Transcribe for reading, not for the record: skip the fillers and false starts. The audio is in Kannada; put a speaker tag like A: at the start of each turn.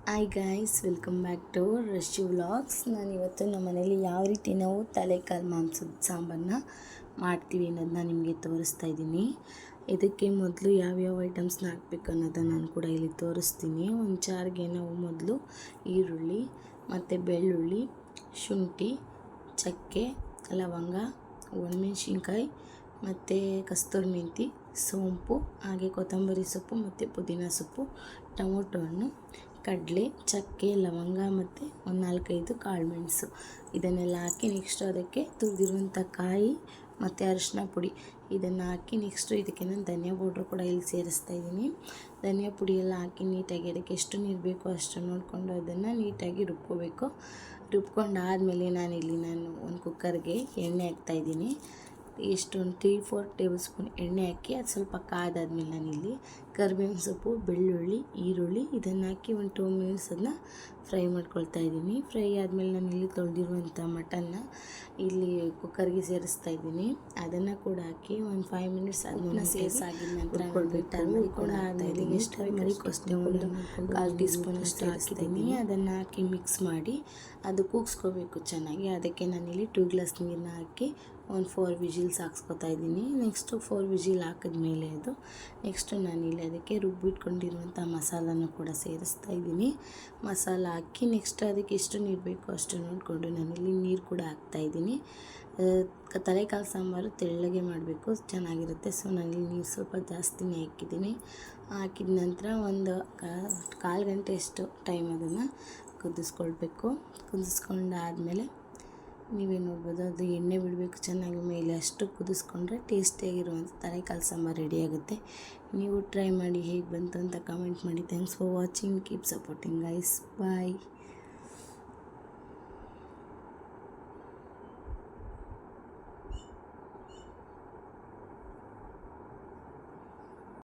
A: Hi guys, welcome back to Rashyu vlogs. ನಾನಿವತ್ತು ನಮ್ಮ ಮನೇಲಿ ಯಾವ ರೀತಿ ನಾವು ತಲೆಕಾಲು ಮಾಂಸದ ಸಾಂಬಾರನ್ನ ಮಾಡ್ತೀವಿ ಅನ್ನೋದನ್ನ ನಿಮಗೆ ತೋರಿಸ್ತಾ ಇದ್ದೀನಿ. ಇದಕ್ಕೆ ಮೊದಲು ಯಾವ್ಯಾವ ಐಟಮ್ಸ್ನ ಹಾಕ್ಬೇಕು ಅನ್ನೋದನ್ನು ನಾನು ಕೂಡ ಇಲ್ಲಿ ತೋರಿಸ್ತೀನಿ. ಒಂದು ಜಾರ್ಗೆ ನಾವು ಮೊದಲು ಈರುಳ್ಳಿ ಮತ್ತು ಬೆಳ್ಳುಳ್ಳಿ, ಶುಂಠಿ, ಚಕ್ಕೆ, ಲವಂಗ, ಒಣಮೆಣ್ಸಿನ್ಕಾಯಿ ಮತ್ತು ಕಸ್ತೂರಿ ಮೆಂತಿ, ಸೋಂಪು, ಹಾಗೆ ಕೊತ್ತಂಬರಿ ಸೊಪ್ಪು ಮತ್ತು ಪುದೀನ ಸೊಪ್ಪು, ಟೊಮೊಟೊ ಹಣ್ಣು, ಕಡಲೆ, ಚಕ್ಕೆ, ಲವಂಗ ಮತ್ತು ಒಂದು 4-5 ಕಾಳುಮೆಣಸು ಇದನ್ನೆಲ್ಲ ಹಾಕಿ ನೆಕ್ಸ್ಟ್ ಅದಕ್ಕೆ ತುರಿದಿರುವಂಥ ಕಾಯಿ ಮತ್ತು ಅರಿಶಿನ ಪುಡಿ ಇದನ್ನು ಹಾಕಿ ನೆಕ್ಸ್ಟು ಇದಕ್ಕೆ ನಾನು ಧನಿಯಾ ಪೌಡ್ರು ಕೂಡ ಇಲ್ಲಿ ಸೇರಿಸ್ತಾ ಇದ್ದೀನಿ. ಧನಿಯಾ ಪುಡಿ ಎಲ್ಲ ಹಾಕಿ ನೀಟಾಗಿ ಅದಕ್ಕೆ ಎಷ್ಟು ನೀರು ಬೇಕೋ ಅಷ್ಟು ನೋಡಿಕೊಂಡು ಅದನ್ನು ನೀಟಾಗಿ ರುಬ್ಕೋಬೇಕು. ರುಬ್ಕೊಂಡಾದಮೇಲೆ ನಾನು ಒಂದು ಕುಕ್ಕರ್ಗೆ ಎಣ್ಣೆ ಹಾಕ್ತಾಯಿದ್ದೀನಿ. ಎಷ್ಟು ಒಂದು 3-4 ಟೇಬಲ್ ಸ್ಪೂನ್ ಎಣ್ಣೆ ಹಾಕಿ ಅದು ಸ್ವಲ್ಪ ಕಾದಾದ್ಮೇಲೆ ನಾನಿಲ್ಲಿ ಕರಿಬೇವಿನ ಸೊಪ್ಪು, ಬೆಳ್ಳುಳ್ಳಿ, ಈರುಳ್ಳಿ ಇದನ್ನು ಹಾಕಿ ಒಂದು 2 ಮಿನಿಟ್ಸ್ ಅದನ್ನ ಫ್ರೈ ಮಾಡ್ಕೊಳ್ತಾ ಇದ್ದೀನಿ. ಫ್ರೈ ಆದಮೇಲೆ ನಾನಿಲ್ಲಿ ತೊಳೆದಿರುವಂಥ ಮಟನ್ನ ಇಲ್ಲಿ ಕುಕ್ಕರ್ಗೆ ಸೇರಿಸ್ತಾ ಇದ್ದೀನಿ. ಅದನ್ನು ಕೂಡ ಹಾಕಿ ಒಂದು 5 ಮಿನಿಟ್ಸ್ ಅದನ್ನ ಸೇರಿಸಾಗಿದ ನಂತರ ಆದಮೇಲೆ ಎಷ್ಟು ಮರಿಕೋಸ್ತೆ ಒಂದು 1/4 ಟೀ ಸ್ಪೂನ್ ಅಷ್ಟು ಹಾಕಿದ್ದೀನಿ. ಅದನ್ನು ಹಾಕಿ ಮಿಕ್ಸ್ ಮಾಡಿ ಅದು ಕೂಗಿಸ್ಕೋಬೇಕು ಚೆನ್ನಾಗಿ. ಅದಕ್ಕೆ ನಾನಿಲ್ಲಿ 2 ಗ್ಲಾಸ್ ನೀರನ್ನ ಹಾಕಿ ಒಂದು 4 ವಿಜಿಲ್ಸ್ ಹಾಕ್ಸ್ಕೊತಾ ಇದ್ದೀನಿ. ನೆಕ್ಸ್ಟು 4 ವಿಜಿಲ್ ಹಾಕಿದ್ಮೇಲೆ ಅದು ನೆಕ್ಸ್ಟು ನಾನಿಲ್ಲಿ ಅದಕ್ಕೆ ರುಬ್ಬಿಟ್ಕೊಂಡಿರುವಂಥ ಮಸಾಲನೂ ಕೂಡ ಸೇರಿಸ್ತಾ ಇದ್ದೀನಿ. ಮಸಾಲ ಹಾಕಿ ನೆಕ್ಸ್ಟ್ ಅದಕ್ಕೆ ಎಷ್ಟು ನೀರು ಬೇಕೋ ಅಷ್ಟು ನೋಡಿಕೊಂಡು ನಾನಿಲ್ಲಿ ನೀರು ಕೂಡ ಹಾಕ್ತಾಯಿದ್ದೀನಿ. ತಲೆಕಾಲು ಸಾಂಬಾರು ತೆಳ್ಳಗೆ ಮಾಡಬೇಕು, ಚೆನ್ನಾಗಿರುತ್ತೆ. ಸೊ ನಾನಿಲ್ಲಿ ನೀರು ಸ್ವಲ್ಪ ಜಾಸ್ತಿನೇ ಹಾಕಿದ್ದೀನಿ. ಹಾಕಿದ ನಂತರ ಒಂದು ಕಾಲು ಗಂಟೆಯಷ್ಟು ಟೈಮ್ ಅದನ್ನು ಕುದಿಸ್ಕೊಳ್ಬೇಕು. ಕುದಿಸ್ಕೊಂಡಾದಮೇಲೆ ನೀವೇ ನೋಡ್ಬೋದು ಅದು ಎಣ್ಣೆ ಬಿಡಬೇಕು ಚೆನ್ನಾಗಿ ಮೇಲೆ. ಅಷ್ಟು ಕುದಿಸ್ಕೊಂಡ್ರೆ ಟೇಸ್ಟಿಯಾಗಿರುವಂಥ ತಲೆಕಾಲು ಸಾಂಬಾರು ರೆಡಿಯಾಗುತ್ತೆ. ನೀವು ಟ್ರೈ ಮಾಡಿ ಹೇಗೆ ಬಂತು ಅಂತ ಕಮೆಂಟ್ ಮಾಡಿ. Thanks for watching. Keep supporting guys. Bye.